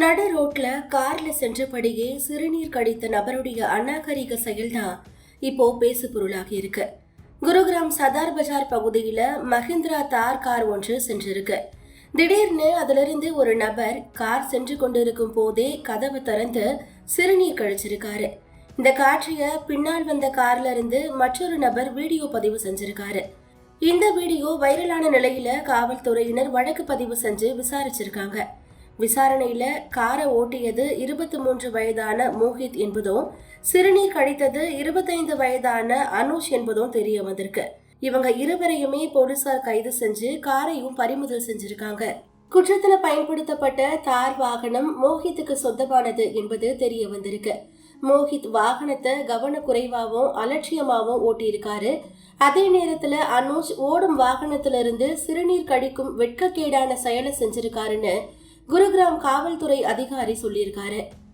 நடு ரோட்ல கார்ல சென்றபடியே சிறுநீர் கழித்த நபருடைய அநாகரிக செயல்தான் இப்போ பேசு பொருளாகி இருக்கு. குருகிராம் சதார் பஜார் பகுதியில மஹிந்திரா தார் கார் ஒன்று சென்றிருக்கு. திடீர்னு அதிலிருந்து ஒரு நபர் கார் சென்று கொண்டிருக்கும் போதே கதவை திறந்து சிறுநீர் கழிச்சிருக்காரு. இந்த காட்சிய பின்னால் வந்த கார்ல இருந்து மற்றொரு நபர் வீடியோ பதிவு செஞ்சிருக்காரு. இந்த வீடியோ வைரலான நிலையில காவல்துறையினர் வழக்கு பதிவு செஞ்சு விசாரிச்சிருக்காங்க. விசாரணையில காரை ஓட்டியது 23 வயதான மோஹித் என்பதும் சிறுநீர் கழித்தது 25 வயதான அனுஷ் என்பதும் தெரிய வந்திருக்கு. இவங்க இருவரையுமே போலீசார் கைது செஞ்சு காரையும் பறிமுதல் செஞ்சிருக்காங்க. குற்றத்துல பயன்படுத்தப்பட்ட தார் வாகனம் மோஹித்துக்கு சொந்தமானது என்பது தெரிய வந்திருக்கு. மோஹித் வாகனத்தை கவனக்குறைவாகவும் அலட்சியமாகவும் ஓட்டியிருக்காரு. அதே நேரத்துல அனுஷ் ஓடும் வாகனத்திலிருந்து சிறுநீர் கழிக்கும் வெட்கக்கேடான செயலை செஞ்சிருக்காருன்னு குருகிராம் காவல்துறை அதிகாரி சொல்லியிருக்காரு.